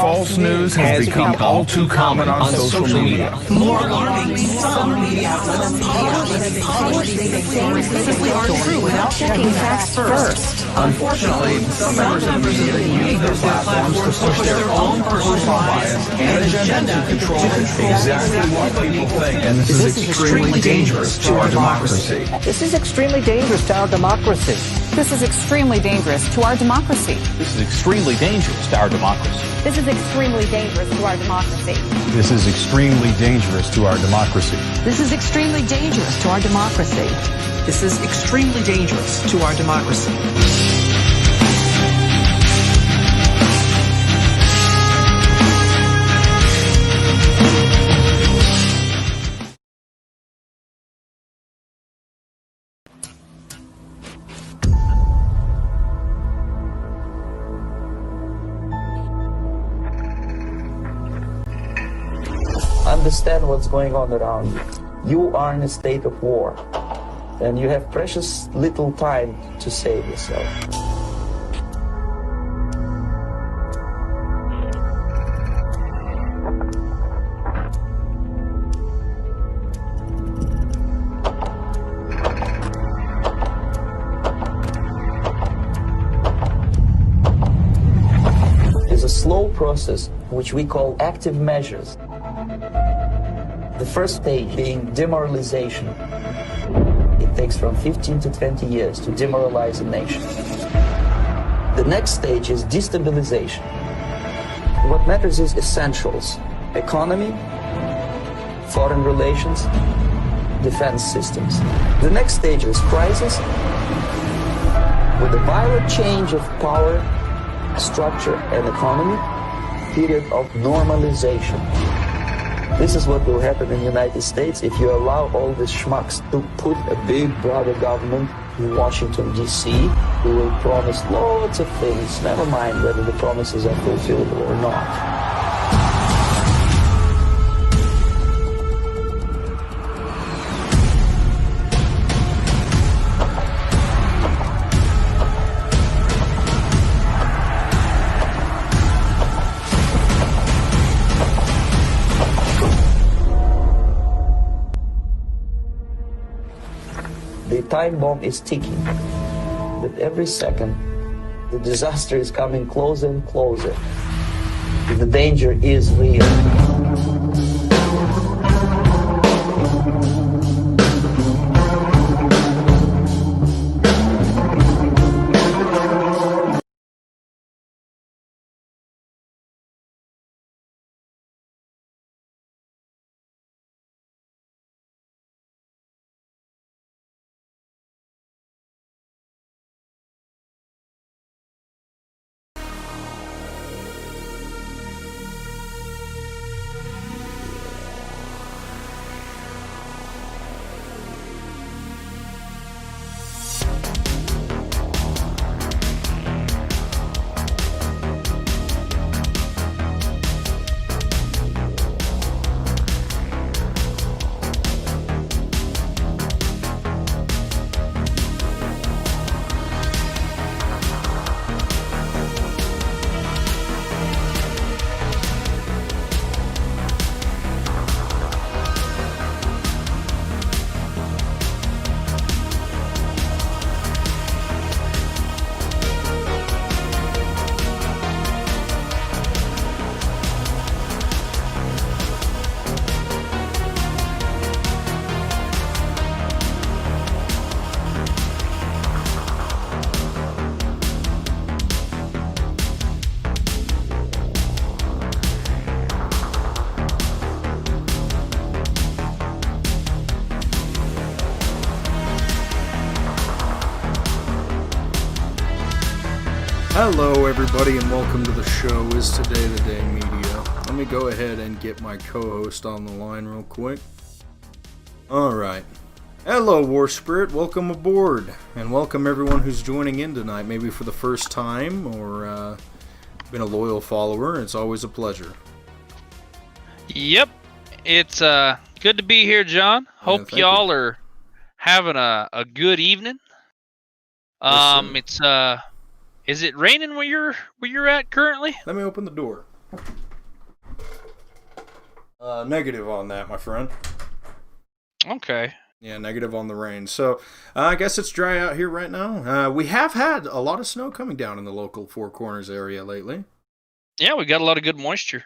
false news has become all too common on social media. More alarming, some media outlets publish things simply aren't true without checking facts first. Unfortunately, some members of the media use their platforms to push their own personal bias and agenda to control exactly what people think. And this is extremely dangerous to our democracy. This is extremely dangerous to our democracy. This is extremely dangerous to our democracy. This is extremely dangerous to our democracy. This is extremely dangerous to our democracy. This is extremely dangerous to our democracy. This is extremely dangerous to our democracy. This is extremely dangerous to our democracy. Understand what's going on around you. You are in a state of war, and you have precious little time to save yourself. It's a slow process which we call active measures. The first stage being demoralization. It takes from 15 to 20 years to demoralize a nation. The next stage is destabilization. What matters is essentials: economy, foreign relations, defense systems. The next stage is crisis, with a violent change of power, structure, and economy, period of normalization. This is what will happen in the United States if you allow all these schmucks to put a big brother government in Washington, D.C., who will promise lots of things, never mind whether the promises are fulfillable or not. The time bomb is ticking. With every second, the disaster is coming closer and closer. The danger is real. Hello everybody and welcome to the show. Is Today the Day Media. Let me go ahead and get my co-host on the line real quick. Alright. Hello War Spirit, welcome aboard. And welcome everyone who's joining in tonight, maybe for the first time or been a loyal follower. It's always a pleasure. Yep. It's good to be here, John. Hope y'all are having a good evening. It's is it raining where you're at currently? Let me open the door. Negative on that, my friend. Okay. Yeah, negative on the rain. So, I guess it's dry out here right now. We have had a lot of snow coming down in the local Four Corners area lately. Yeah, we got a lot of good moisture.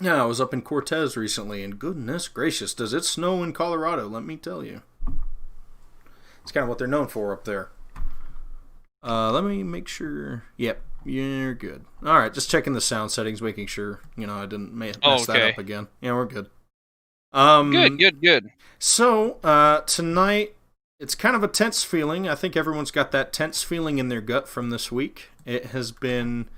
Yeah, I was up in Cortez recently, and goodness gracious, does it snow in Colorado, let me tell you. It's kind of what they're known for up there. Let me make sure. Yep, you're good. All right, just checking the sound settings, making sure, I didn't mess that up again. Yeah, we're good. Good. So, tonight, it's kind of a tense feeling. I think everyone's got that tense feeling in their gut from this week. It has been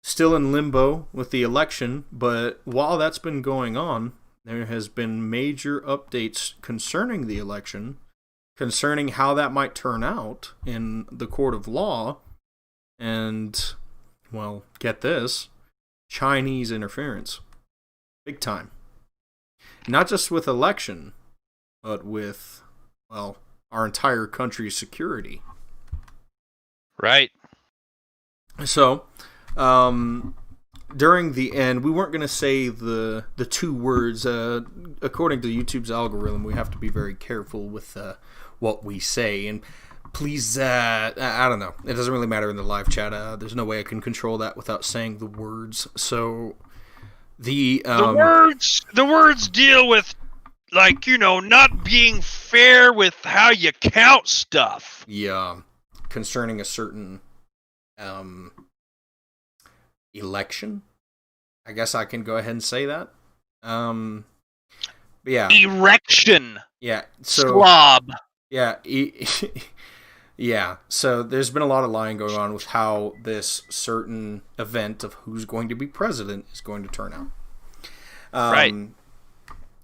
still in limbo with the election, but while that's been going on, there has been major updates concerning the election, concerning how that might turn out in the court of law, and, well, get this, Chinese interference. Big time. Not just with election, but with, well, our entire country's security. Right. So, during the end, we weren't going to say the two words. According to YouTube's algorithm, we have to be very careful with what we say. And please, I don't know. It doesn't really matter in the live chat. There's no way I can control that without saying the words. So, the words deal with, like, not being fair with how you count stuff. Yeah, concerning a certain election. I guess I can go ahead and say that. Yeah. Erection. Yeah. So, slob. Yeah. Yeah. So there's been a lot of lying going on with how this certain event of who's going to be president is going to turn out. Right. And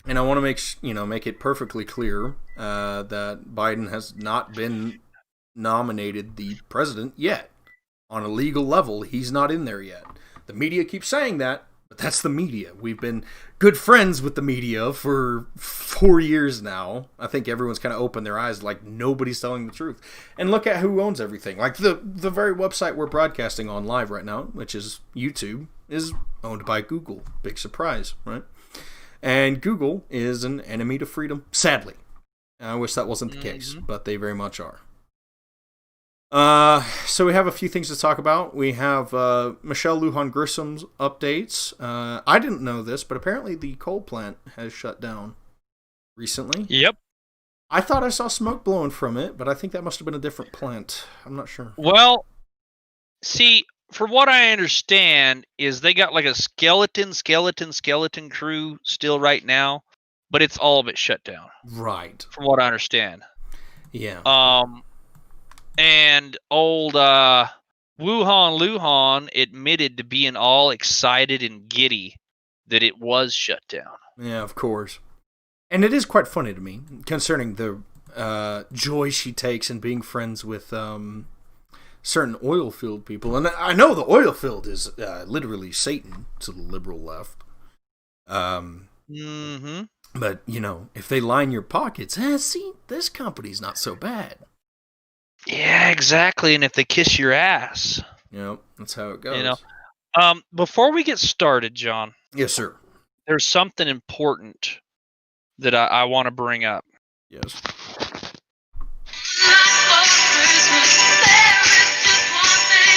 I want to make it perfectly clear that Biden has not been nominated the president yet. On a legal level, he's not in there yet. The media keeps saying that, but that's the media. We've been good friends with the media for 4 years now. I think everyone's kind of opened their eyes, like nobody's telling the truth. And look at who owns everything. Like the very website we're broadcasting on live right now, which is YouTube, is owned by Google. Big surprise, right? And Google is an enemy to freedom, sadly. I wish that wasn't the case, but they very much are. So we have a few things to talk about. We have Michelle Lujan Grissom's updates. I didn't know this, but apparently the coal plant has shut down recently. Yep. I thought I saw smoke blowing from it, but I think that must have been a different plant. I'm not sure. Well, see, from what I understand, is they got like a skeleton crew still right now, but it's all of it shut down. Right. From what I understand. Yeah. And old Wuhan Lujan admitted to being all excited and giddy that it was shut down. Yeah, of course. And it is quite funny to me, concerning the joy she takes in being friends with certain oil field people. And I know the oil field is literally Satan to the liberal left. But, if they line your pockets, see, this company's not so bad. Yeah, exactly. And if they kiss your ass. Yep, that's how it goes. Before we get started, John. Yes, sir. There's something important that I want to bring up. Yes.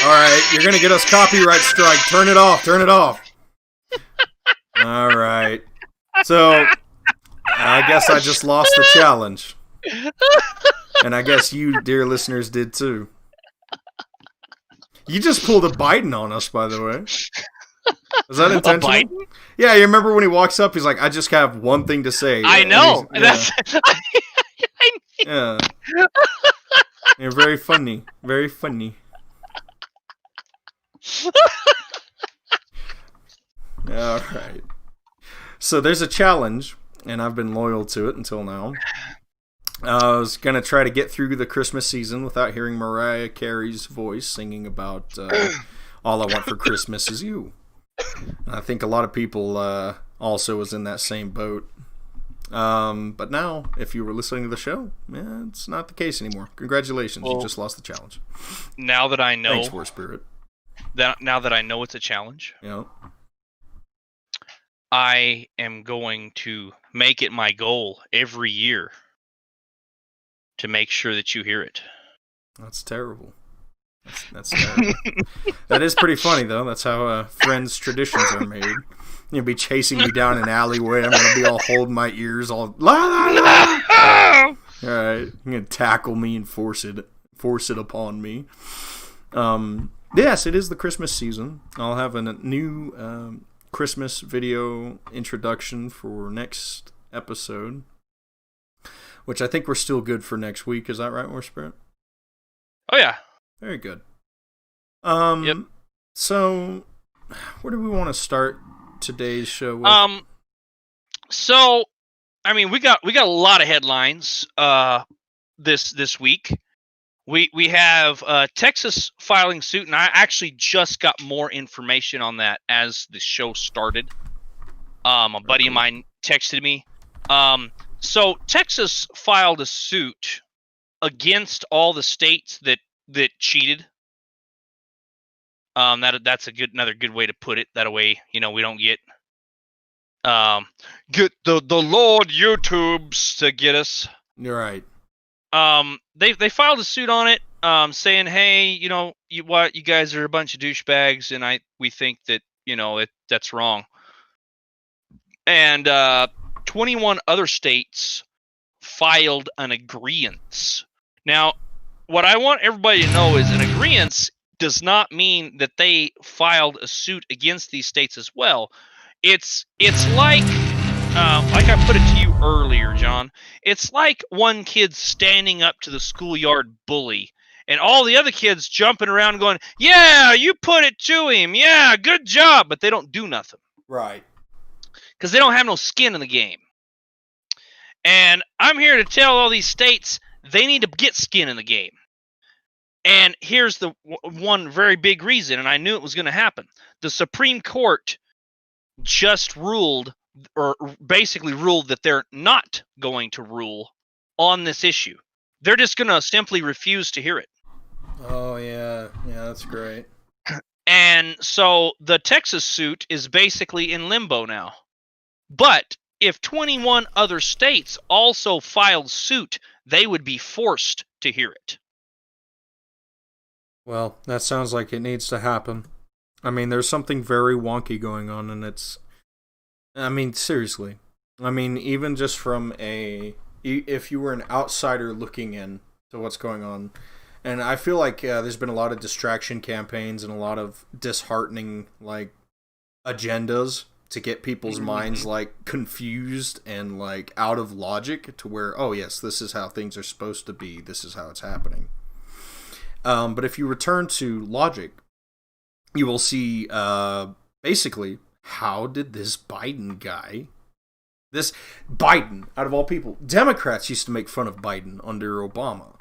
All right, you're going to get us copyright strike. Turn it off. All right. So, I guess I just lost the challenge. And I guess you, dear listeners, did too. You just pulled a Biden on us, by the way. Was that intentional? A Biden? Yeah, you remember when he walks up, he's like, I just have one thing to say. I know. Yeah. You're very funny. Very funny. All right. So there's a challenge, and I've been loyal to it until now. I was going to try to get through the Christmas season without hearing Mariah Carey's voice singing about All I Want for Christmas Is You. And I think a lot of people also was in that same boat. But now, if you were listening to the show, it's not the case anymore. Congratulations, you just lost the challenge. Now that I know... Thanks, War Spirit. now that I know it's a challenge, Yeah. I am going to make it my goal every year to make sure that you hear it. That's terrible. That's terrible. That is pretty funny, though. That's how Friends traditions are made. You'll be chasing me down an alleyway. I'm going to be all holding my ears, all la la la. All right, you're going to tackle me and force it upon me. Yes, it is the Christmas season. I'll have a new Christmas video introduction for next episode, which I think we're still good for next week. Is that right, War Spirit? Oh yeah. Very good. Yep. So, where do we want to start today's show with? So, I mean, we got a lot of headlines this week. We have Texas filing suit, and I actually just got more information on that as the show started. A buddy of mine texted me. So Texas filed a suit against all the states that cheated. That's another good way to put it. That way, we don't get the Lord YouTubes to get us. You're right. They filed a suit on it, saying, hey, you guys are a bunch of douchebags, and we think that that's wrong. And 21 other states filed an agreeance. Now, what I want everybody to know is an agreeance does not mean that they filed a suit against these states as well. It's like I put it to you earlier, John. It's like one kid standing up to the schoolyard bully, and all the other kids jumping around going, yeah, you put it to him. Yeah, good job. But they don't do nothing. Right. Because they don't have no skin in the game. And I'm here to tell all these states they need to get skin in the game. And here's the one very big reason, and I knew it was going to happen. The Supreme Court just ruled, or basically ruled, that they're not going to rule on this issue. They're just going to simply refuse to hear it. Oh, yeah. Yeah, that's great. And so the Texas suit is basically in limbo now. But if 21 other states also filed suit, they would be forced to hear it. Well, that sounds like it needs to happen. I mean, there's something very wonky going on, and seriously. I mean, even just from if you were an outsider looking in to what's going on, and I feel like there's been a lot of distraction campaigns and a lot of disheartening, agendas to get people's minds, confused and, out of logic to where, oh, yes, this is how things are supposed to be. This is how it's happening. But if you return to logic, you will see, basically, how did this Biden, out of all people, Democrats used to make fun of Biden under Obama.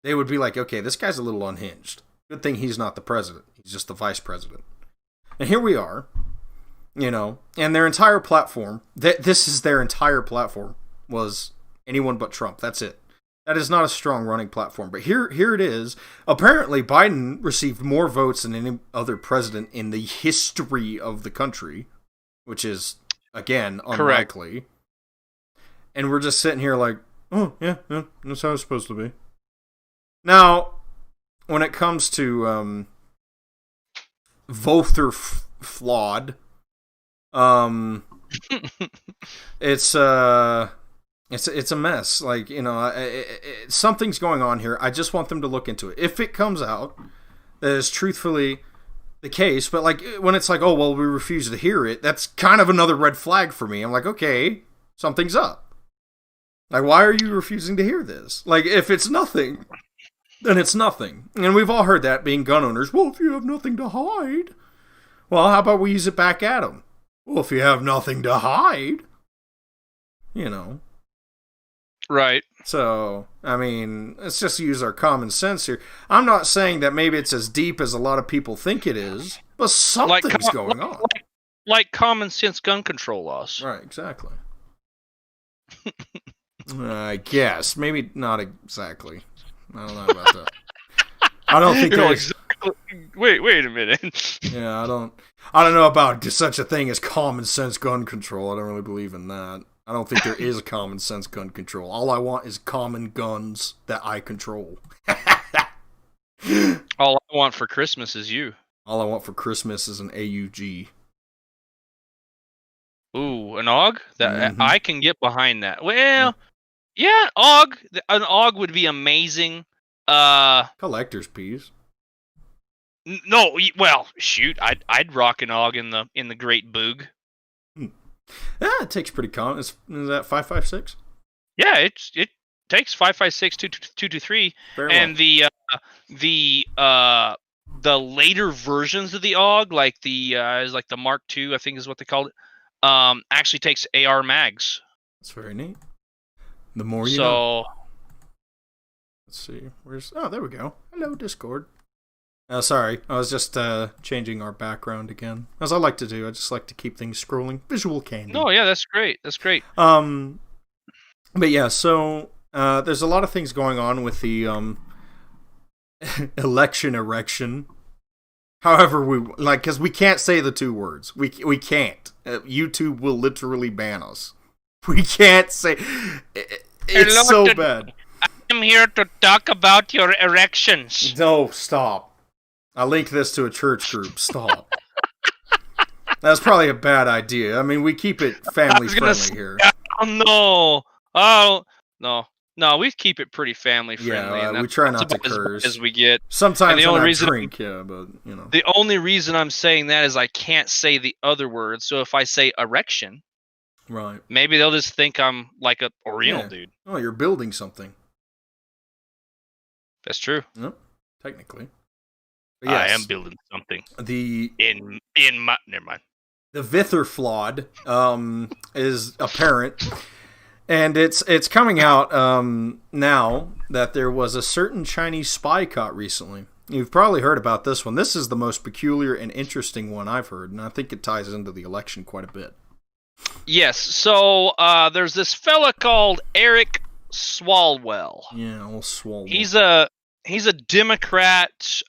They would be like, okay, this guy's a little unhinged. Good thing he's not the president. He's just the vice president. And here we are, and their entire platform, this is their entire platform, was anyone but Trump. That's it. That is not a strong running platform. But here it is. Apparently, Biden received more votes than any other president in the history of the country, which is, again, unlikely. Correct. And we're just sitting here like, oh, yeah, that's how it's supposed to be. Now, when it comes to voter flawed, it's a mess. Something's going on here. I just want them to look into it. If it comes out that is truthfully the case, but when it's like, oh, well, we refuse to hear it, that's kind of another red flag for me. I'm like, okay, something's up. Why are you refusing to hear this? If it's nothing, then it's nothing. And we've all heard that, being gun owners. Well, if you have nothing to hide. Well, how about we use it back at them? Well, if you have nothing to hide. Right. So, I mean, let's just use our common sense here. I'm not saying that maybe it's as deep as a lot of people think it is, but something's going on. Like common sense gun control laws. Right, exactly. I guess. Maybe not exactly. I don't know about that. I don't think Wait a minute. Yeah, I don't know about such a thing as common sense gun control. I don't really believe in that. I don't think there is a common sense gun control. All I want is common guns that I control. All I want for Christmas is you. All I want for Christmas is an AUG. Ooh, an AUG? I can get behind that. Well, yeah, AUG. An AUG would be amazing. Collector's piece. No, well, shoot, I'd rock an AUG in the Great Boog. Yeah, it takes pretty common. Is that 5.56? Yeah, it takes 5.56 223, and the later versions of the AUG, like the Mark II, I think is what they called it, actually takes AR mags. That's very neat. The more you know. Let's see. There we go. Hello, Discord. Sorry, I was just changing our background again, as I like to do. I just like to keep things scrolling. Visual candy. No, yeah, that's great. That's great. But yeah, so there's a lot of things going on with the election erection. However, because we can't say the two words. We can't. YouTube will literally ban us. We can't say. It's so bad. I'm here to talk about your erections. No, stop. I linked this to a church group. Stop. That's probably a bad idea. I mean, we keep it family friendly here. Oh, no. No, we keep it pretty family friendly. Yeah, we try not to curse. As we get. Sometimes when I drink, but, you know. The only reason I'm saying that is I can't say the other word. So if I say erection, right, maybe they'll just think I'm like a Oriental dude. Oh, you're building something. That's true. No, technically. Yes, I am building something. Never mind. The Vitherflawed is apparent, and it's coming out now that there was a certain Chinese spy caught recently. You've probably heard about this one. This is the most peculiar and interesting one I've heard, and I think it ties into the election quite a bit. Yes. So there's this fella called Eric Swalwell. Yeah, old Swalwell. He's a Democrat.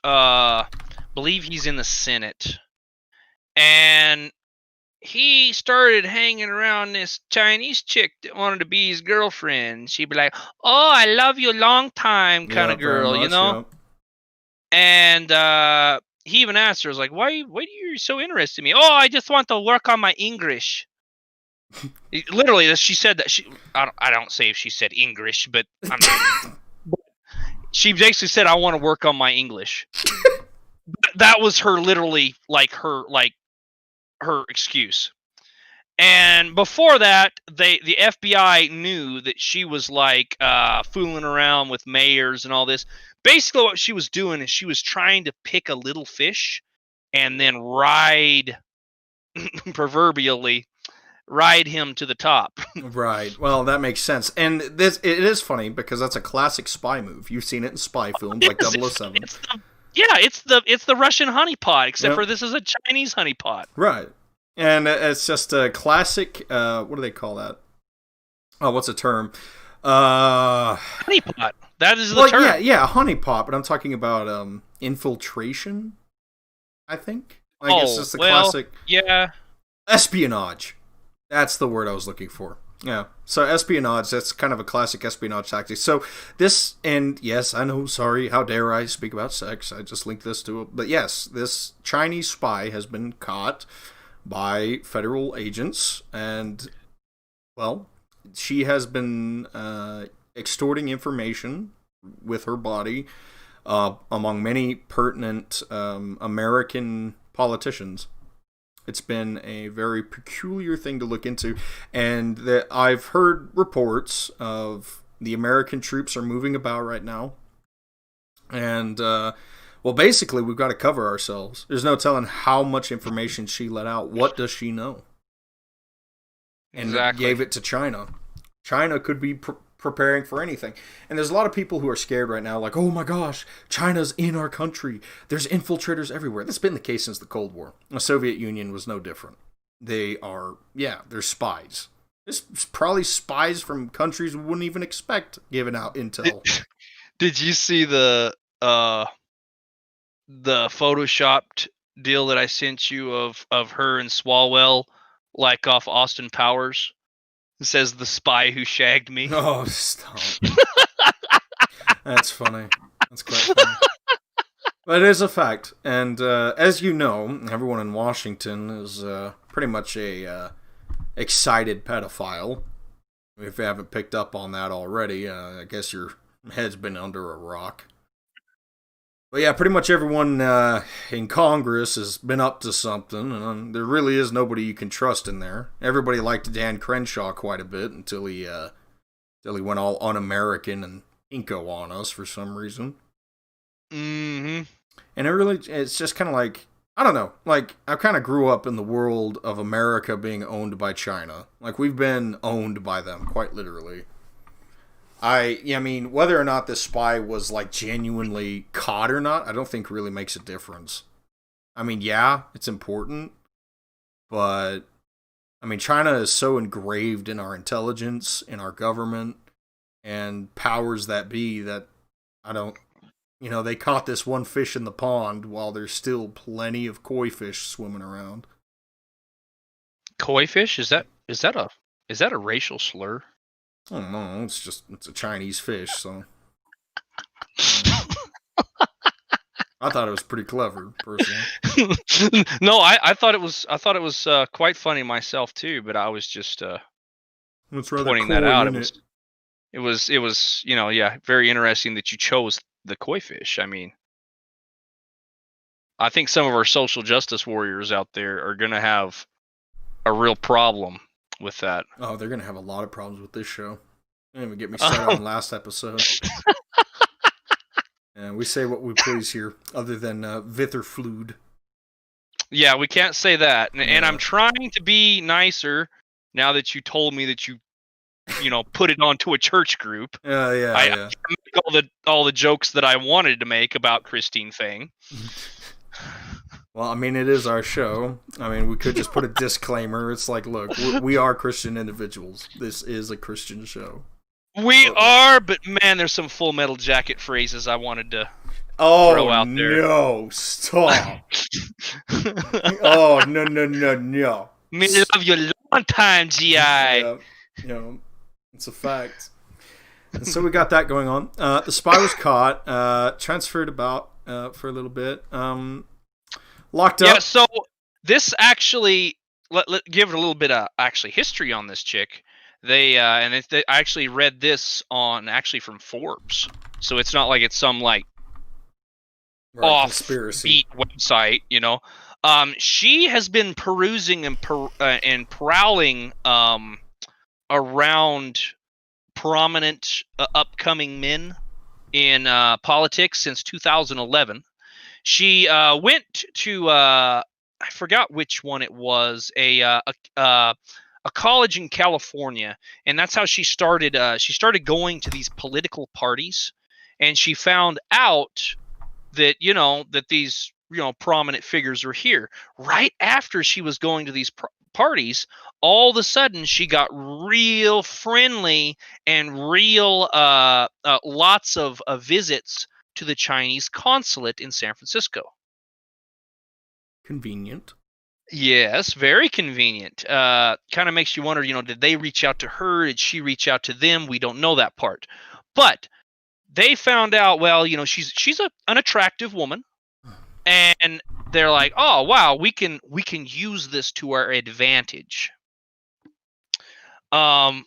Believe he's in the Senate, and he started hanging around this Chinese chick that wanted to be his girlfriend. She'd be like, "Oh, I love you, long time," kind of girl, you know. Yeah. And he even asked her, "Like, why are you so interested in me?" "Oh, I just want to work on my English." Literally, she said that. I don't say if she said English, but she basically said, "I want to work on my English." That was her literally her excuse. And before that, the FBI knew that she was fooling around with mayors and all this. Basically, what she was doing is she was trying to pick a little fish and then proverbially ride him to the top. Right. Well, that makes sense. And it is funny because that's a classic spy move. You've seen it in spy films like 007. It's the Russian honeypot, except for this is a Chinese honeypot. Right. And it's just a classic, what do they call that? Oh, what's the term? Honeypot. That is the term. Yeah, honeypot, but I'm talking about infiltration, I think. It's just the classic. Yeah. Espionage. That's the word I was looking for. Yeah. So espionage, that's kind of a classic espionage tactic. So this, and yes, I know, sorry, how dare I speak about sex? I just linked this to it. But yes, this Chinese spy has been caught by federal agents, and, well, she has been extorting information with her body among many pertinent American politicians. It's been a very peculiar thing to look into, and that I've heard reports of the American troops are moving about right now, and well, basically we've got to cover ourselves. There's no telling how much information she let out. What does she know? And gave it to China. China could be preparing for anything. And there's a lot of people who are scared right now, like, oh my gosh, China's in our country. There's infiltrators everywhere. That's been the case since the Cold War. The Soviet Union was no different. They're spies. There's probably spies from countries we wouldn't even expect giving out intel. Did you see the the photoshopped deal that I sent you of her and Swalwell, like off Austin Powers? It says the spy who shagged me. Oh, stop. That's funny. That's quite funny. But it is a fact. And as you know, everyone in Washington is pretty much a excited pedophile. If you haven't picked up on that already, I guess your head's been under a rock. But yeah, pretty much everyone in Congress has been up to something, and there really is nobody you can trust in there. Everybody liked Dan Crenshaw quite a bit until he went all un-American and Inco on us for some reason. Mm-hmm. And it's just kind of like, I don't know, like, I kind of grew up in the world of America being owned by China. Like, we've been owned by them, quite literally. I mean, whether or not this spy was, like, genuinely caught or not, I don't think really makes a difference. I mean, yeah, it's important, but, I mean, China is so engraved in our intelligence, in our government, and powers that be that I don't... they caught this one fish in the pond while there's still plenty of koi fish swimming around. Koi fish? Is that a racial slur? I don't know. It's a Chinese fish, so. I thought it was pretty clever, personally. No, I thought it was quite funny myself too, but I was just pointing that out. It was very interesting that you chose the koi fish. I mean, I think some of our social justice warriors out there are going to have a real problem with that. Oh, they're going to have a lot of problems with this show. They didn't even get me started on last episode. And we say what we please here, other than Vitherflued. Yeah, we can't say that. And I'm trying to be nicer now that you told me that you put it onto a church group. I make all the jokes that I wanted to make about Christine Fang. Well, I mean, it is our show. I mean, we could just put a disclaimer. It's like, look, we are Christian individuals. This is a Christian show. We are, but man, there's some Full Metal Jacket phrases I wanted to throw out there. Oh, no, stop. Oh, no. Me love you long time, G.I. Yeah, it's a fact. And so we got that going on. The spy was caught, transferred about for a little bit, locked up. Yeah, so this actually, let give it a little bit of actually history on this chick. They I actually read this from Forbes, so it's not like it's some like off-beat website, She has been perusing and prowling around prominent upcoming men in politics since 2011. She went to I forgot which one it was, a college in California, and that's how she started. She started going to these political parties, and she found out that that these prominent figures were here. Right after she was going to these parties, all of a sudden she got real friendly and real lots of visits to the Chinese consulate in San Francisco. Convenient. Yes, very convenient. Kind of makes you wonder, did they reach out to her? Did she reach out to them? We don't know that part. But they found out, well, she's an attractive woman, and they're like, oh wow, we can use this to our advantage. And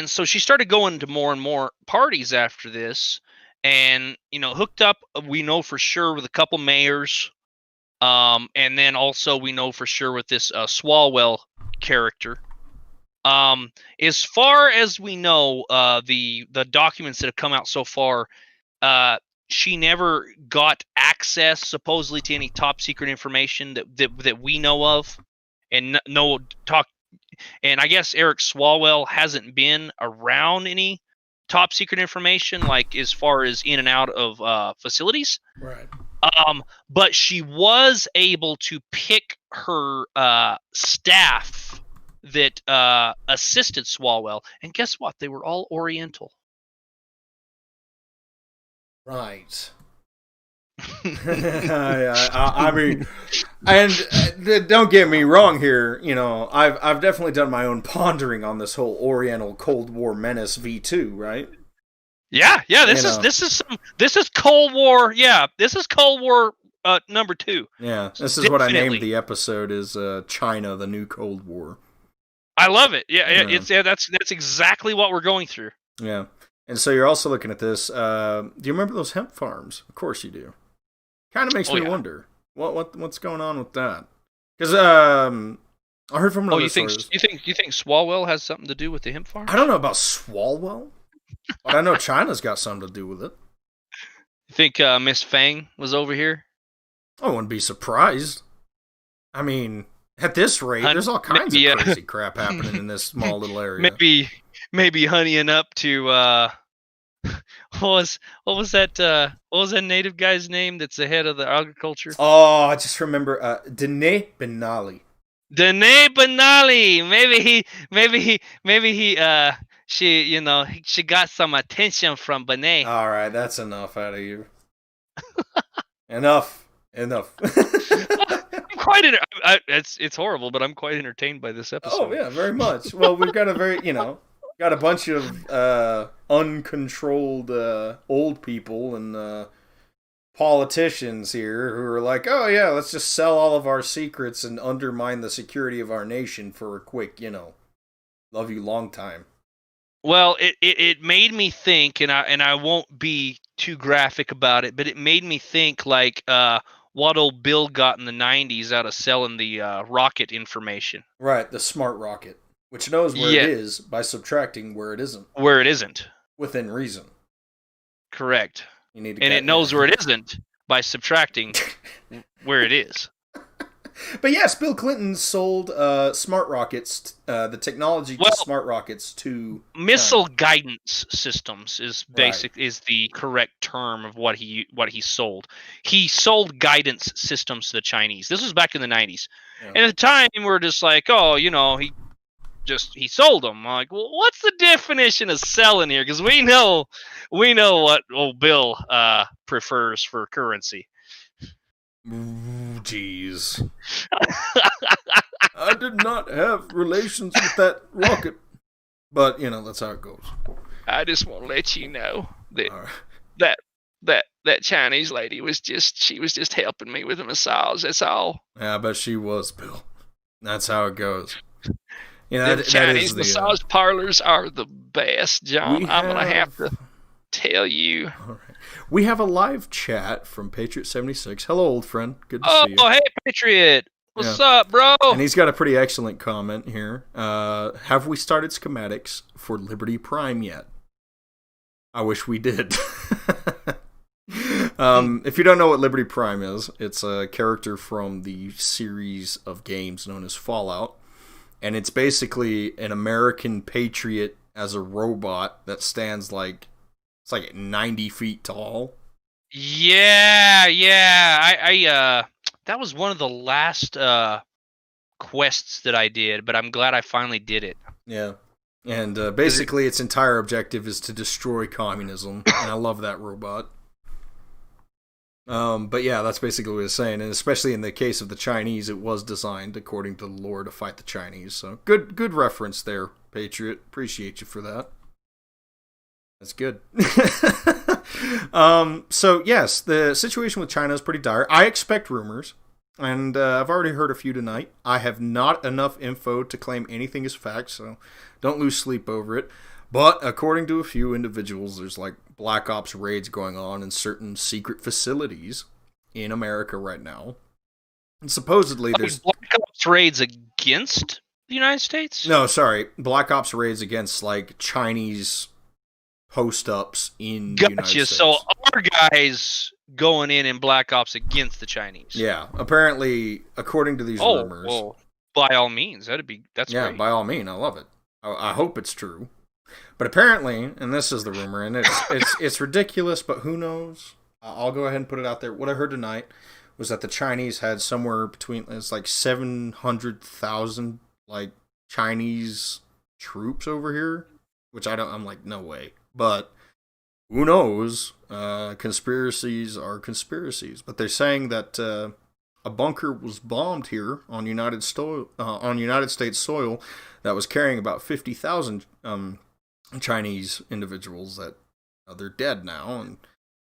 so she started going to more and more parties after this, and hooked up, we know for sure, with a couple mayors. And then also we know for sure with this Swalwell character. As far as we know, the documents that have come out so far, she never got access supposedly to any top secret information that we know of, and and I guess Eric Swalwell hasn't been around any top secret information, like as far as in and out of facilities. Right. But she was able to pick her staff that assisted Swalwell, and guess what? They were all Oriental. Right. I mean, and don't get me wrong here. You know, I've definitely done my own pondering on this whole Oriental Cold War menace V2, right? Yeah. This is Cold War. Yeah, this is Cold War number 2. Yeah, this is what I named the episode: is China, the New Cold War. I love it. Yeah. That's exactly what we're going through. Yeah, and so you're also looking at this. Do you remember those hemp farms? Of course you do. Kind of makes me wonder what's going on with that. Because I heard from another source. You think Swalwell has something to do with the hemp farm? I don't know about Swalwell, but I know China's got something to do with it. You think Miss Fang was over here? I wouldn't be surprised. I mean, at this rate, there's all kinds of crazy crap happening in this small little area. Maybe honeying up to what was that native guy's name that's the head of the agriculture? Oh, I just remember Dene Benali. Dene Benali. Maybe he she got some attention from Benet. All right, that's enough out of you. Enough. I'm quite it's horrible, but I'm quite entertained by this episode. Oh yeah, very much. Well, we've got got a bunch of uncontrolled old people and politicians here who are like, oh yeah, let's just sell all of our secrets and undermine the security of our nation for a quick, love you long time. Well, it made me think, and I won't be too graphic about it, but it made me think like what old Bill got in the 90s out of selling the rocket information. Right, the smart rocket, which knows where it is by subtracting where it isn't. Where it isn't. Within reason. Correct. It knows where it isn't by subtracting where it is. But yes, Bill Clinton sold smart rockets, the technology to smart rockets to missile guidance systems is is the correct term of what he sold. He sold guidance systems to the Chinese. This was back in the 90s. Yeah. And at the time, we're just like, oh, he sold them. I'm like, well, what's the definition of selling here? Because we know what old Bill prefers for currency. Jeez. I did not have relations with that rocket. But, that's how it goes. I just want to let you know that that Chinese lady was just helping me with a massage. That's all. Yeah, I bet she was, Bill. That's how it goes. The Chinese massage parlors are the best, John. I'm going to have to tell you. All right. We have a live chat from Patriot76. Hello, old friend. Good to see you. Oh, hey, Patriot. What's up, bro? And he's got a pretty excellent comment here. Have we started schematics for Liberty Prime yet? I wish we did. If you don't know what Liberty Prime is, it's a character from the series of games known as Fallout. And it's basically an American patriot as a robot that stands it's like 90 feet tall. Yeah. I that was one of the last quests that I did, but I'm glad I finally did it. Yeah. And basically its entire objective is to destroy communism, and I love that robot. But yeah, that's basically what it's saying, and especially in the case of the Chinese, it was designed according to the lore to fight the Chinese. So good reference there, Patriot. Appreciate you for that. That's good. So yes, the situation with China is pretty dire. I expect rumors, and I've already heard a few tonight. I have not enough info to claim anything as fact, so don't lose sleep over it. But according to a few individuals, there's like Black Ops raids going on in certain secret facilities in America right now. And supposedly there's Black Ops raids against the United States? No, sorry. Black Ops raids against like Chinese post-ups in the United States. So our guys going in Black Ops against the Chinese. Yeah, apparently, according to these rumors. Well, by all means, that's great. By all means, I love it. I hope it's true. But apparently, and this is the rumor, and it's ridiculous, but who knows? I'll go ahead and put it out there. What I heard tonight was that the Chinese had somewhere between 700,000 like Chinese troops over here, which I'm like, no way. But who knows? Conspiracies are conspiracies, but they're saying that a bunker was bombed here on United States soil that was carrying about 50,000 Chinese individuals that they're dead now.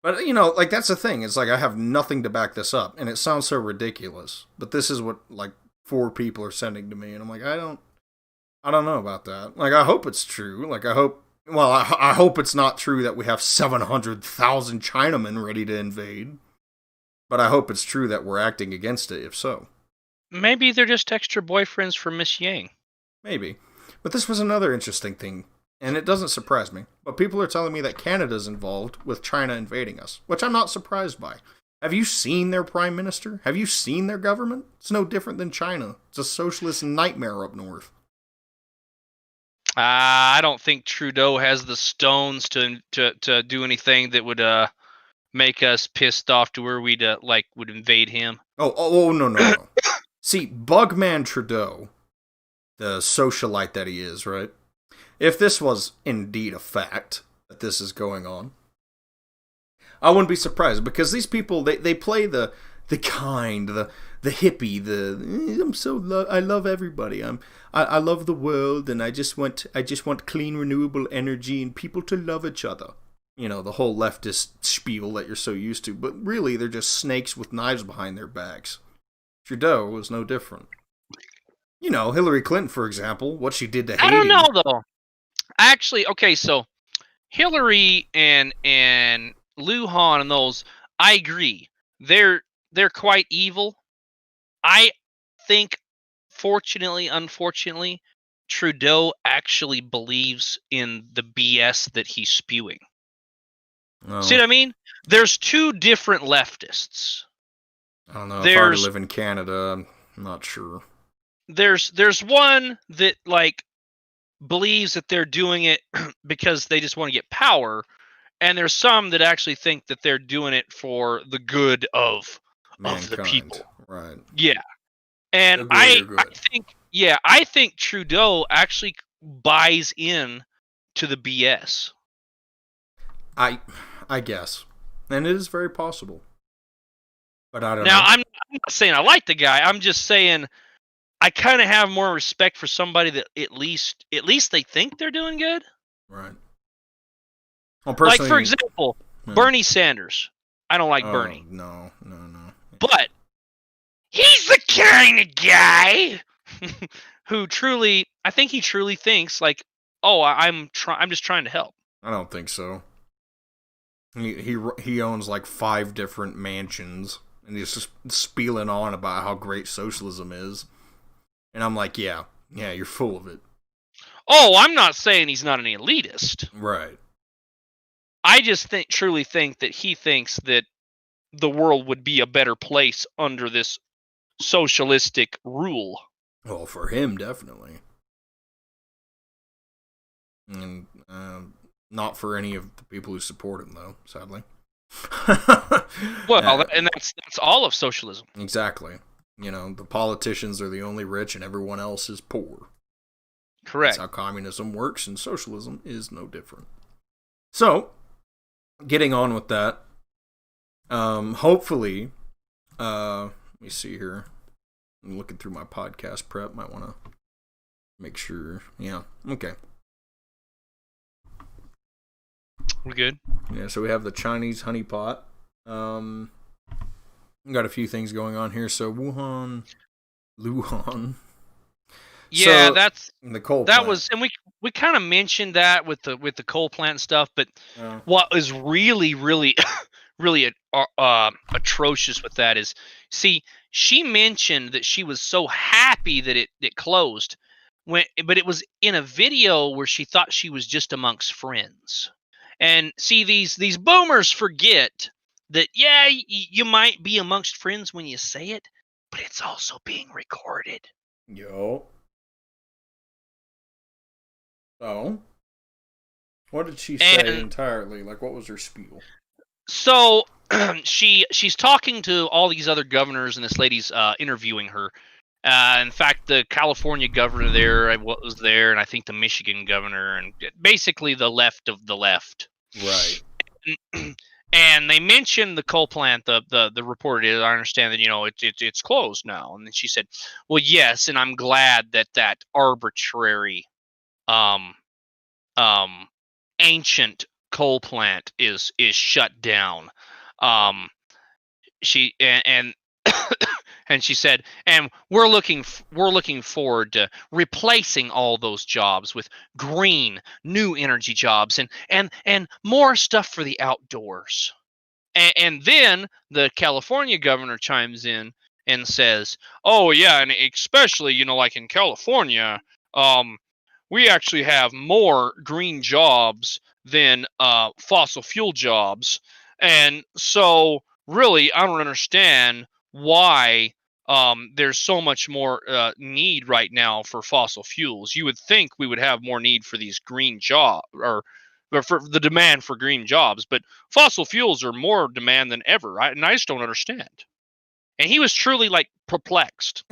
But you know, like, that's the thing. It's like I have nothing to back this up, and it sounds so ridiculous. But this is what like 4 people are sending to me, and I'm like, I don't know about that. Like, I hope it's true. Like, I hope it's not true that we have 700,000 Chinamen ready to invade. But I hope it's true that we're acting against it, if so. Maybe they're just extra boyfriends for Miss Yang. Maybe. But this was another interesting thing, and it doesn't surprise me. But people are telling me that Canada's involved with China invading us, which I'm not surprised by. Have you seen their prime minister? Have you seen their government? It's no different than China. It's a socialist nightmare up north. I don't think Trudeau has the stones to do anything that would make us pissed off to where we'd would invade him. Oh no. See, Bugman Trudeau, the socialite that he is, right? If this was indeed a fact that this is going on, I wouldn't be surprised, because these people they play the kind, the hippie, I love everybody. I love the world, and I just want clean, renewable energy and people to love each other. You know, the whole leftist spiel that you're so used to. But really, they're just snakes with knives behind their backs. Trudeau was no different. You know, Hillary Clinton, for example, what she did to Haiti. I don't know, though. Actually, okay, so Hillary and Lujan and those, I agree. They're quite evil. I think, unfortunately, Trudeau actually believes in the BS that he's spewing. Oh. See what I mean? There's 2 different leftists. I don't know. If I were to live in Canada, I'm not sure. There's one that like believes that they're doing it because they just want to get power, and there's some that actually think that they're doing it for the good of the people. Right. Yeah. And I think Trudeau actually buys in to the BS. I guess. And it is very possible. But I don't know. Now, I'm not saying I like the guy. I'm just saying I kind of have more respect for somebody that at least they think they're doing good. Right. Well, like, for example, Bernie Sanders. I don't like Bernie. No. But he's the kind of guy who I think he truly thinks like, oh, I'm just trying to help. I don't think so. He owns like 5 different mansions, and he's just spieling on about how great socialism is. And I'm like, yeah, you're full of it. Oh, I'm not saying he's not an elitist. Right. I just truly think that he thinks that the world would be a better place under this socialistic rule. Well, for him, definitely. And not for any of the people who support him, though, sadly. Well, and that's all of socialism. Exactly. You know, the politicians are the only rich and everyone else is poor. Correct. That's how communism works, and socialism is no different. So, getting on with that, hopefully, let me see here. I'm looking through my podcast prep. Might want to make sure. Yeah, okay. We're good. Yeah, so we have the Chinese honeypot. We got a few things going on here. So Lujan. Yeah, so, that's the coal. That plant. was, and we kind of mentioned that with the coal plant and stuff. But what is really, really, really atrocious with that is, see, she mentioned that she was so happy that it closed, but it was in a video where she thought she was just amongst friends. And see, these boomers forget that, yeah, you might be amongst friends when you say it, but it's also being recorded. Yo. So, what did she say entirely? Like, what was her spiel? So, she's talking to all these other governors, and this lady's interviewing her. In fact, the California governor there was there, and I think the Michigan governor, and basically the left of the left. Right. And they mentioned the coal plant. The report is, I understand that it's closed now. And then she said, "Well, yes, and I'm glad that arbitrary, ancient coal plant is shut down." She and and she said, "And we're looking forward to replacing all those jobs with green, new energy jobs and more stuff for the outdoors." And then the California governor chimes in and says, "Oh yeah, and especially like in California, we actually have more green jobs than fossil fuel jobs, and so really I don't understand why there's so much more need right now for fossil fuels. You would think we would have more need for these green jobs, or for the demand for green jobs, but fossil fuels are more demand than ever. And I just don't understand." And he was truly perplexed.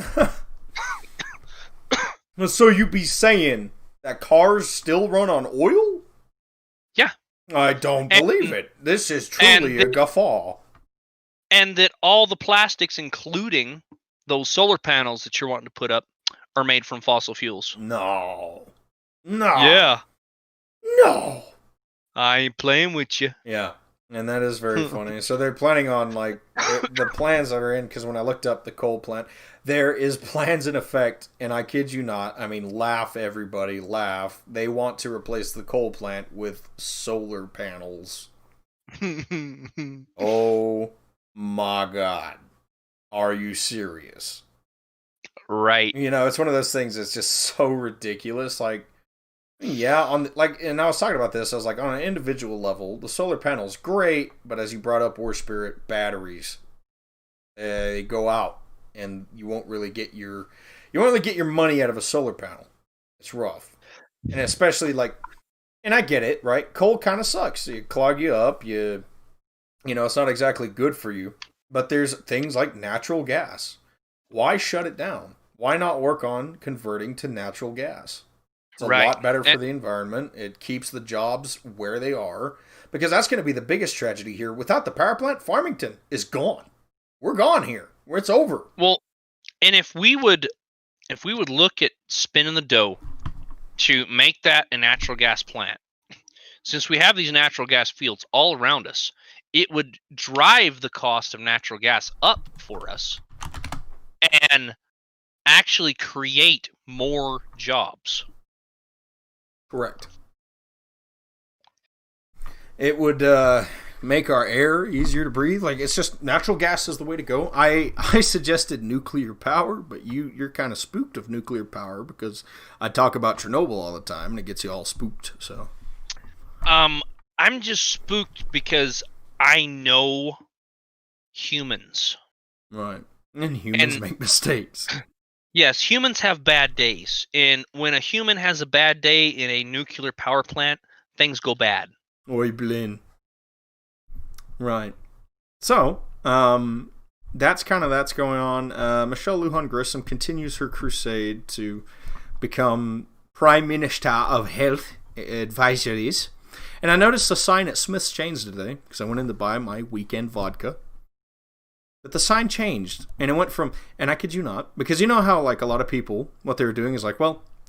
So you be saying that cars still run on oil? Yeah. I don't believe it. This is truly a guffaw. And that all the plastics, including those solar panels that you're wanting to put up, are made from fossil fuels. No. Yeah. No. I ain't playing with you. Yeah. And that is very funny. So they're planning on, the plans that are in, because when I looked up the coal plant, there is plans in effect, and I kid you not, I mean, laugh everybody, laugh. They want to replace the coal plant with solar panels. Oh my God. Are you serious? Right. It's one of those things that's just so ridiculous. Yeah, and I was talking about this. I was like, on an individual level, the solar panel's great, but as you brought up, War Spirit, batteries, they go out, and you won't really get your money out of a solar panel. It's rough, and especially and I get it, right? Coal kind of sucks. You clog you up. It's not exactly good for you. But there's things like natural gas. Why shut it down? Why not work on converting to natural gas? It's a lot better for the environment. It keeps the jobs where they are. Because that's going to be the biggest tragedy here. Without the power plant, Farmington is gone. We're gone here. It's over. Well, and if we would look at spinning the dough to make that a natural gas plant, since we have these natural gas fields all around us, it would drive the cost of natural gas up for us and actually create more jobs. Correct. It would make our air easier to breathe. It's just natural gas is the way to go. I suggested nuclear power, but you're kind of spooked of nuclear power because I talk about Chernobyl all the time and it gets you all spooked. So, I'm just spooked because I know humans. Right. And humans make mistakes. Yes, humans have bad days. And when a human has a bad day in a nuclear power plant, things go bad. Oi, Blin. Right. So, that's going on. Michelle Lujan Grissom continues her crusade to become Prime Minister of Health Advisories. And I noticed a sign at Smith's changed today, because I went in to buy my weekend vodka. But the sign changed, and it went from, and I kid you not, because you know how a lot of people, what they were doing is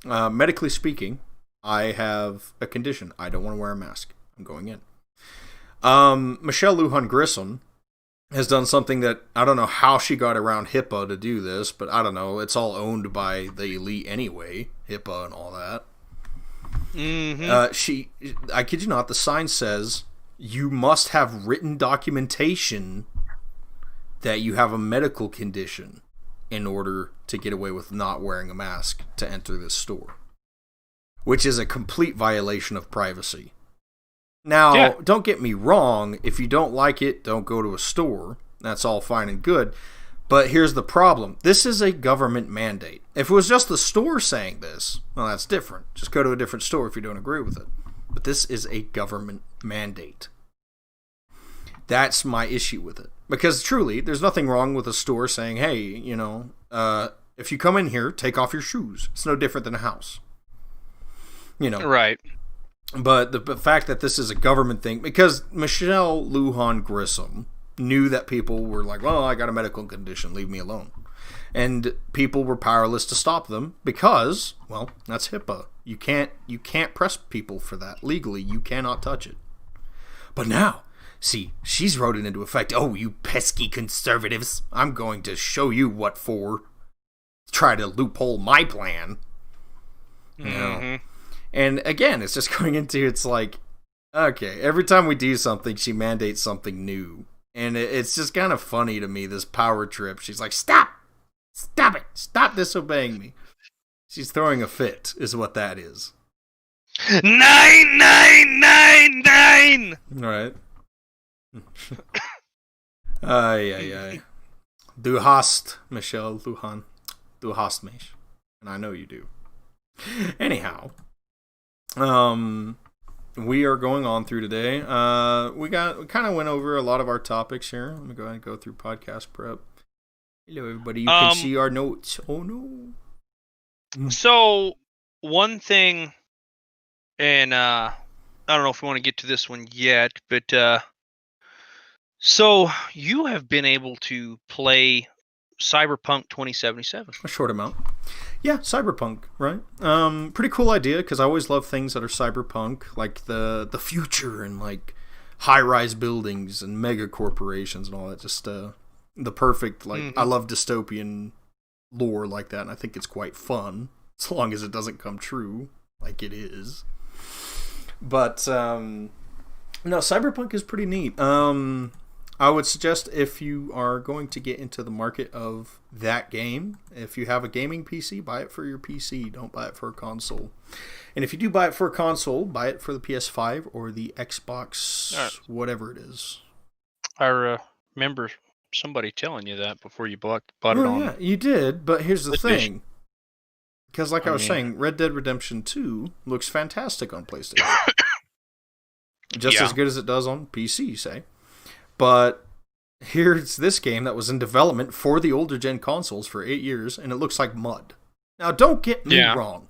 medically speaking, I have a condition. I don't want to wear a mask. I'm going in. Michelle Lujan Grissom has done something that, I don't know how she got around HIPAA to do this, but I don't know, it's all owned by the elite anyway, HIPAA and all that. Mm-hmm. I kid you not, the sign says, you must have written documentation that you have a medical condition in order to get away with not wearing a mask to enter this store, which is a complete violation of privacy. Now, Don't get me wrong, if you don't like it, don't go to a store. That's all fine and good. But here's the problem. This is a government mandate. If it was just the store saying this, well, that's different. Just go to a different store if you don't agree with it. But this is a government mandate. That's my issue with it. Because truly, there's nothing wrong with a store saying, hey, if you come in here, take off your shoes. It's no different than a house. Right. But the fact that this is a government thing, because Michelle Lujan Grissom knew that people were like, well, I got a medical condition, leave me alone. And people were powerless to stop them because, well, that's HIPAA. You can't press people for that legally. You cannot touch it. But now, see, she's wrote it into effect. Oh, you pesky conservatives. I'm going to show you what for. Try to loophole my plan. You know? And again, it's just going into, it's like, okay, every time we do something, she mandates something new. And it's just kind of funny to me, this power trip. She's like, stop! Stop it! Stop disobeying me. She's throwing a fit, is what that is. 9999. Right. Ay. Du hast, Michelle Lujan. Du hast mich. And I know you do. Anyhow. We are going on through today. We kind of went over a lot of our topics here. Let me go ahead and go through podcast prep. Hello, everybody. You can see our notes. Oh, no. So, one thing, and I don't know if we want to get to this one yet, but so you have been able to play Cyberpunk 2077. A short amount. Yeah, Cyberpunk, right? Pretty cool idea, because I always love things that are cyberpunk, like the future and like high-rise buildings and mega corporations and all that. Just the perfect, like, I love dystopian lore like that, and I think it's quite fun, as long as it doesn't come true, like it is. But, no, Cyberpunk is pretty neat. I would suggest, if you are going to get into the market of that game, if you have a gaming PC, buy it for your PC. Don't buy it for a console. And if you do buy it for a console, buy it for the PS5 or the Xbox, whatever it is. I remember somebody telling you that before you bought it on. Yeah, you did, but here's the thing. Because like I was saying, Red Dead Redemption 2 looks fantastic on PlayStation. Just as good as it does on PC, say. But here's this game that was in development for the older gen consoles for 8 years, and it looks like mud. Now, don't get me wrong.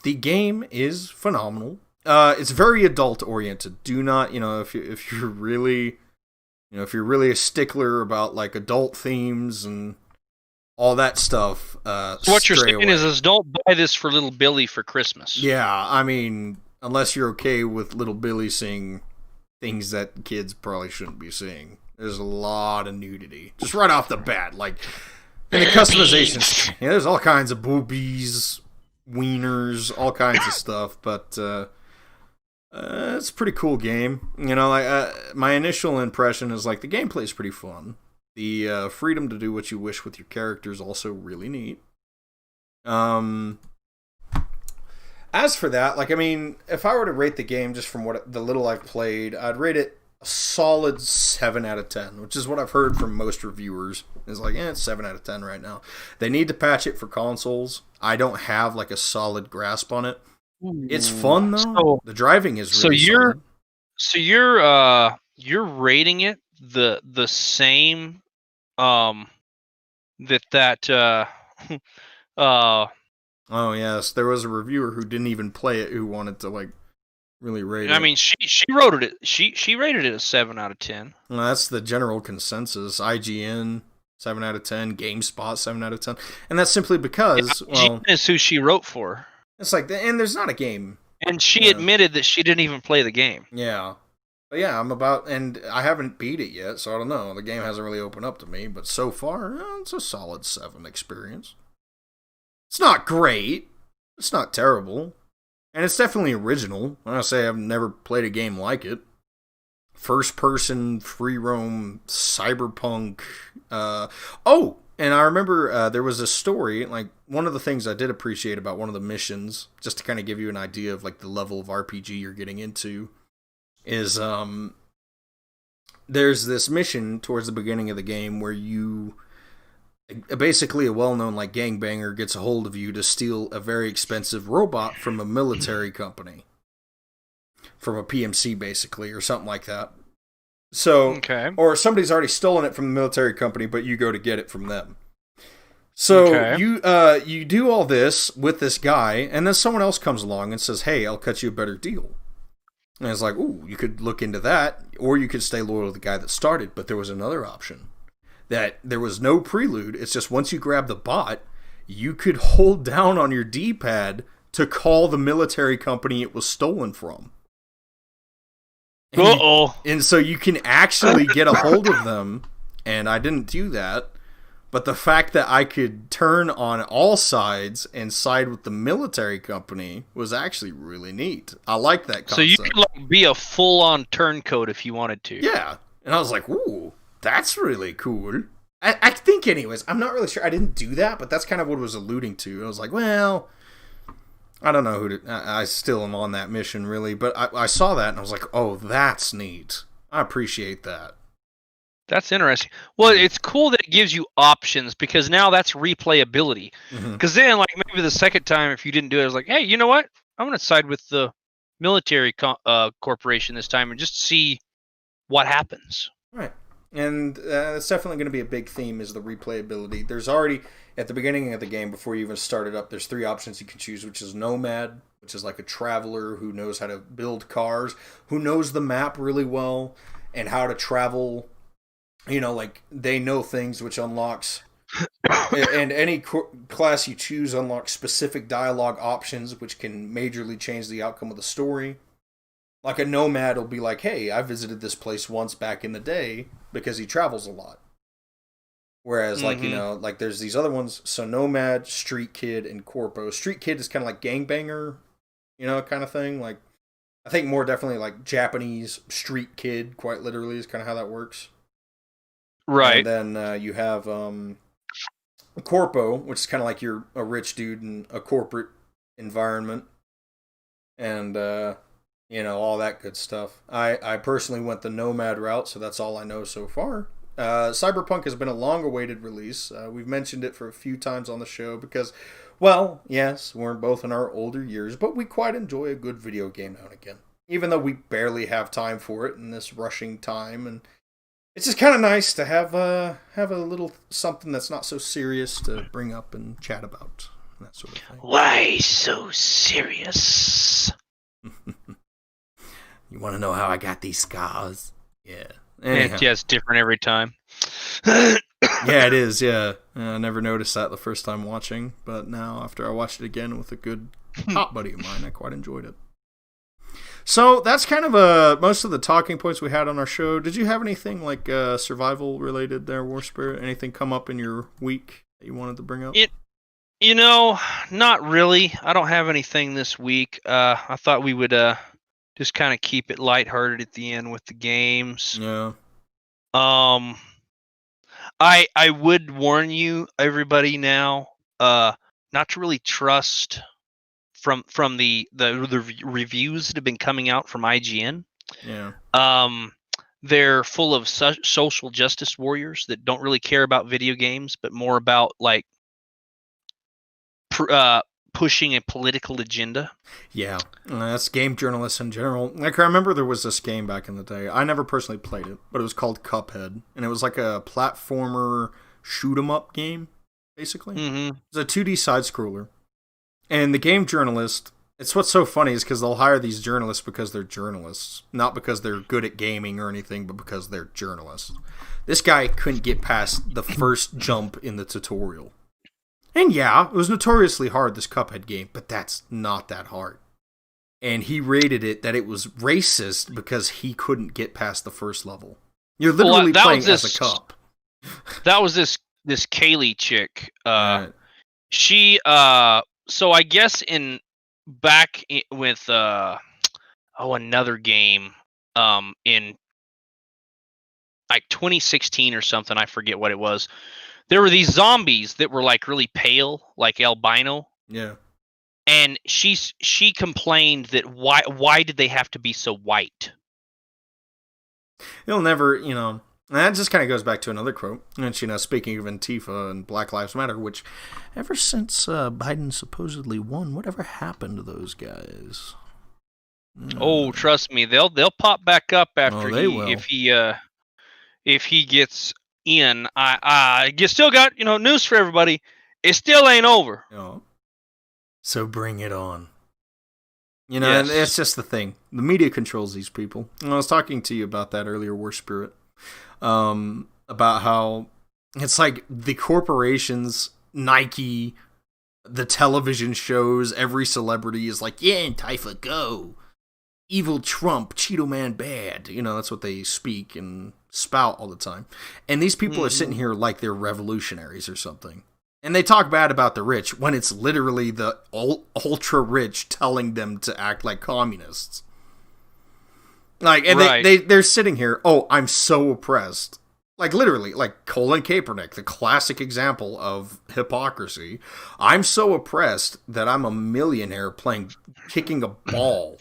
The game is phenomenal. It's very adult oriented. Do not, if you're really, if you're really a stickler about like adult themes and all that stuff, so what you're saying is don't buy this for little Billy for Christmas. Yeah, I mean, unless you're okay with little Billy seeing things that kids probably shouldn't be seeing. There's a lot of nudity. Just right off the bat. Like, in the customization, there's all kinds of boobies, wieners, all kinds of stuff. But, it's a pretty cool game. My initial impression is, like, the gameplay is pretty fun. The freedom to do what you wish with your character is also really neat. As for that, like, I mean, if I were to rate the game just from what the little I've played, I'd rate it a solid 7 out of 10, which is what I've heard from most reviewers. Is like, it's 7 out of 10 right now. They need to patch it for consoles. I don't have, like, a solid grasp on it. It's fun, though. So, the driving is really solid. So you're rating it the same, Oh yes, there was a reviewer who didn't even play it who wanted to like really rate it. I mean, she rated it. She rated it a 7 out of 10. Well, that's the general consensus. IGN 7 out of 10, GameSpot 7 out of 10, and that's simply because IGN is who she wrote for. It's like, and there's not a game, and she admitted that she didn't even play the game. Yeah, but yeah, and I haven't beat it yet, so I don't know. The game hasn't really opened up to me, but so far, it's a solid 7 experience. It's not great. It's not terrible. And it's definitely original. When I say I've never played a game like it. First-person, free-roam, cyberpunk. And I remember there was a story, like, one of the things I did appreciate about one of the missions, just to kind of give you an idea of, like, the level of RPG you're getting into, is, there's this mission towards the beginning of the game where you... Basically, a well-known like gangbanger gets a hold of you to steal a very expensive robot from a military company, from a PMC basically, or something like that. So, or somebody's already stolen it from the military company, but you go to get it from them. So you do all this with this guy, and then someone else comes along and says, "Hey, I'll cut you a better deal. And it's like, ooh, you could look into that, or you could stay loyal to the guy that started. But there was another option. That there was no prelude. It's just once you grab the bot, you could hold down on your D-pad to call the military company it was stolen from. And so you can actually get a hold of them, and I didn't do that. But the fact that I could turn on all sides and side with the military company was actually really neat. I like that concept. So you could like be a full-on turncoat if you wanted to. Yeah. And I was like, ooh, that's really cool. I think anyways, I'm not really sure. I didn't do that, but that's kind of what it was alluding to. I was like, well, I don't know who to... I still am on that mission, really. But I saw that, and I was like, oh, that's neat. I appreciate that. That's interesting. Well, it's cool that it gives you options, because now that's replayability. Because then, like, maybe the second time, if you didn't do it, I was like, hey, you know what? I'm going to side with the military corporation this time and just see what happens. Right. And it's definitely going to be a big theme, is the replayability. There's already, at the beginning of the game, before you even start it up, there's 3 options you can choose, which is Nomad, which is like a traveler who knows how to build cars, who knows the map really well, and how to travel. You know, like, they know things, which unlocks... and any class you choose unlocks specific dialogue options, which can majorly change the outcome of the story. Like, a nomad will be like, hey, I visited this place once back in the day, because he travels a lot. Whereas, like, you know, like, there's these other ones, so Nomad, Street Kid, and Corpo. Street Kid is kind of like gangbanger, you know, kind of thing. Like, I think more definitely, like, Japanese street kid, quite literally, is kind of how that works. Right. And then you have Corpo, which is kind of like you're a rich dude in a corporate environment. And, you know, all that good stuff. I personally went the Nomad route, so that's all I know so far. Cyberpunk has been a long-awaited release. We've mentioned it for a few times on the show because, well, yes, we're both in our older years, but we quite enjoy a good video game now and again. Even though we barely have time for it in this rushing time, and it's just kind of nice to have a little something that's not so serious to bring up and chat about. That sort of thing. Why so serious? You want to know how I got these scars? Yeah. Yeah, it's different every time. Yeah, it is, yeah. I never noticed that the first time watching, but now after I watched it again with a good top buddy of mine, I quite enjoyed it. So that's kind of most of the talking points we had on our show. Did you have anything like survival related there, War Spirit? Anything come up in your week that you wanted to bring up? You know, not really. I don't have anything this week. I thought we would just kind of keep it lighthearted at the end with the games. Yeah. I would warn you, everybody, now, not to really trust from the reviews that have been coming out from IGN. Yeah. They're full of social justice warriors that don't really care about video games, but more about like pushing a political agenda. Yeah, that's game journalists in general. Like, I remember there was this game back in the day. I never personally played it, but it was called Cuphead, and it was like a platformer shoot 'em up game, basically. Mm-hmm. It's a 2D side scroller. And the game journalist, it's what's so funny is because they'll hire these journalists because they're journalists. Not because they're good at gaming or anything, but because they're journalists. This guy couldn't get past the first jump in the tutorial. And yeah, it was notoriously hard, this Cuphead game, but that's not that hard. And he rated it that it was racist because he couldn't get past the first level. You're literally playing as a cup. That was this Kaylee chick. Right. She so I guess with another game in like 2016 or something, I forget what it was. There were these zombies that were like really pale, like albino. Yeah. And she complained that why did they have to be so white? It'll never, you know, that just kind of goes back to another quote. And, you know, speaking of Antifa and Black Lives Matter, which ever since Biden supposedly won, whatever happened to those guys? Oh, trust me, they'll pop back up after if he gets in. I still got, you know, news for everybody. It still ain't over. Oh. So bring it on. You know, and it's just the thing. The media controls these people. And I was talking to you about that earlier, War Spirit, about how it's like the corporations, Nike, the television shows, every celebrity is like, yeah, Antifa, go. Evil Trump, Cheeto Man bad. You know, that's what they speak and spout all the time. And these people are sitting here like they're revolutionaries or something. And they talk bad about the rich when it's literally the ultra rich telling them to act like communists. Like, and they're sitting here, oh, I'm so oppressed. Like, literally, like Colin Kaepernick, the classic example of hypocrisy. I'm so oppressed that I'm a millionaire kicking a ball.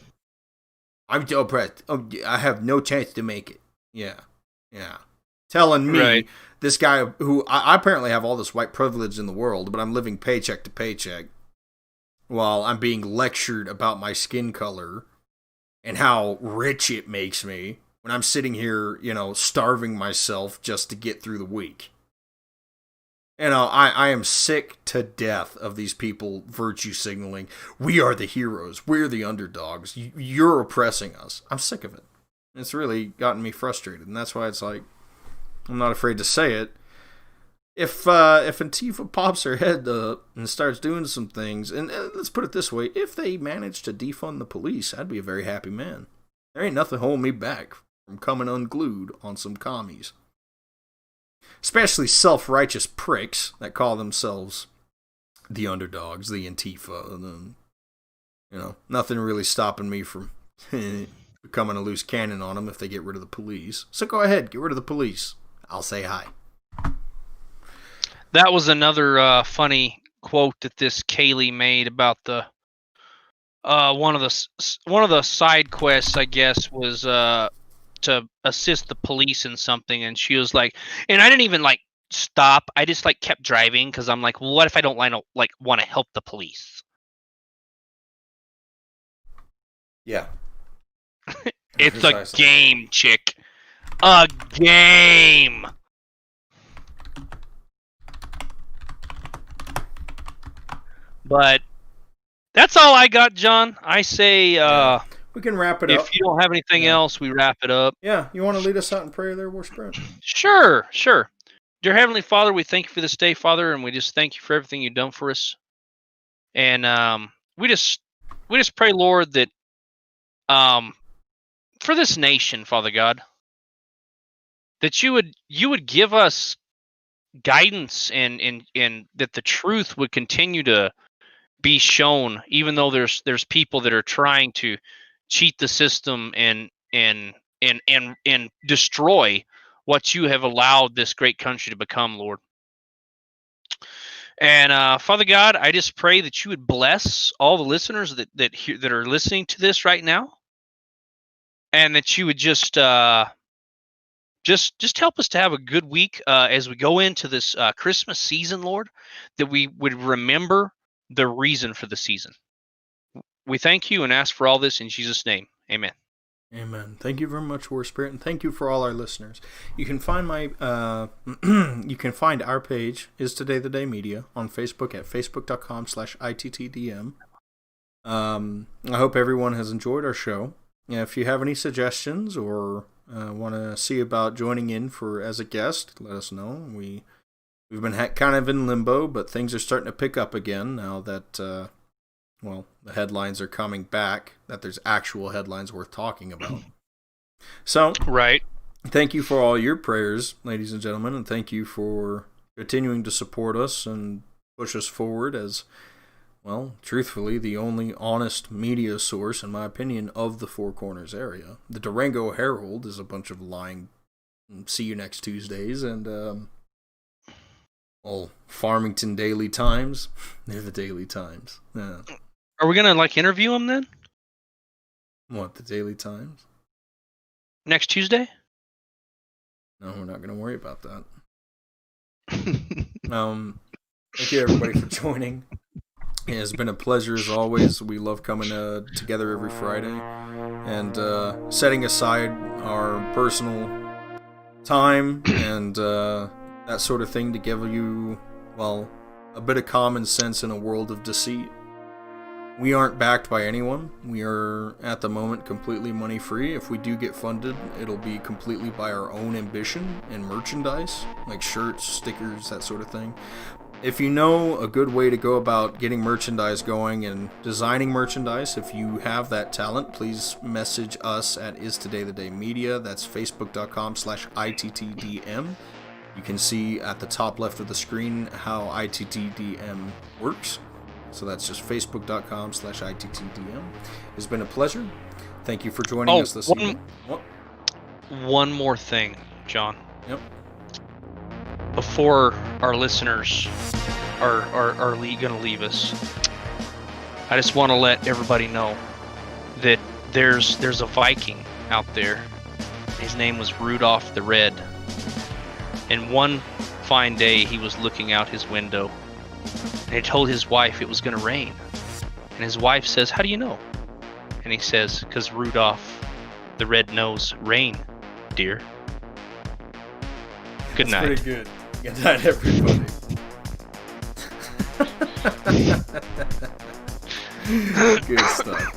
I'm so oppressed. Oh, I have no chance to make it. Yeah. Telling me, this guy who I apparently have all this white privilege in the world, but I'm living paycheck to paycheck while I'm being lectured about my skin color and how rich it makes me when I'm sitting here, you know, starving myself just to get through the week. You know, I am sick to death of these people virtue signaling. We are the heroes. We're the underdogs. You're oppressing us. I'm sick of it. It's really gotten me frustrated, and that's why it's like, I'm not afraid to say it. If Antifa pops their head up and starts doing some things, and let's put it this way, if they manage to defund the police, I'd be a very happy man. There ain't nothing holding me back from coming unglued on some commies. Especially self-righteous pricks that call themselves the underdogs, the Antifa. And, you know, nothing really stopping me from becoming a loose cannon on them if they get rid of the police. So go ahead, get rid of the police. I'll say hi. That was another funny quote that this Kaylee made about the one of the side quests, I guess, was to assist the police in something, and she was like, and I didn't even like stop. I just like kept driving because I'm like, well, what if I don't want to help the police? Yeah. It's a game, chick. A game. But that's all I got, John. I say we can wrap it up. If you don't have anything else, we wrap it up. Yeah, you want to lead us out in prayer there, War Spirit? Sure. Dear Heavenly Father, we thank you for this day, Father, and we just thank you for everything you've done for us. And we just pray, Lord, that for this nation, Father God, that you would give us guidance and that the truth would continue to be shown, even though there's people that are trying to cheat the system and destroy what you have allowed this great country to become, Lord. And Father God, I just pray that you would bless all the listeners that are listening to this right now, and that you would just help us to have a good week as we go into this Christmas season, Lord, that we would remember the reason for the season. We thank you and ask for all this in Jesus' name. Amen. Amen. Thank you very much, War Spirit, and thank you for all our listeners. You can find you can find our page, Is Today the Day Media, on Facebook at facebook.com/ITTDM. I hope everyone has enjoyed our show. If you have any suggestions or want to see about joining in as a guest, let us know. We've been kind of in limbo, but things are starting to pick up again now that, the headlines are coming back, that there's actual headlines worth talking about. So, right. Thank you for all your prayers, ladies and gentlemen, and thank you for continuing to support us and push us forward as, truthfully, the only honest media source, in my opinion, of the Four Corners area. The Durango Herald is a bunch of lying see you next Tuesdays, and Farmington Daily Times, they're the Daily Times. Yeah. Are we gonna interview them then? What, the Daily Times? Next Tuesday? No, we're not gonna worry about that. Thank you everybody for joining. It has been a pleasure as always. We love coming together every Friday and setting aside our personal time and that sort of thing to give you, a bit of common sense in a world of deceit. We aren't backed by anyone. We are, at the moment, completely money-free. If we do get funded, it'll be completely by our own ambition and merchandise, like shirts, stickers, that sort of thing. If you know a good way to go about getting merchandise going and designing merchandise, if you have that talent, please message us at istodaythedaymedia. That's facebook.com/ITTDM. You can see at the top left of the screen how ITTDM works. So that's just facebook.com/ITTDM. It's been a pleasure. Thank you for joining us this evening. One more thing, John. Yep. Before our listeners are going to leave us, I just want to let everybody know that there's a Viking out there. His name was Rudolph the Red. And one fine day, he was looking out his window, and he told his wife it was going to rain. And his wife says, "How do you know?" And he says, "Because Rudolph the Red knows rain, dear." Good night. That's pretty good. Good night, everybody. Good stuff.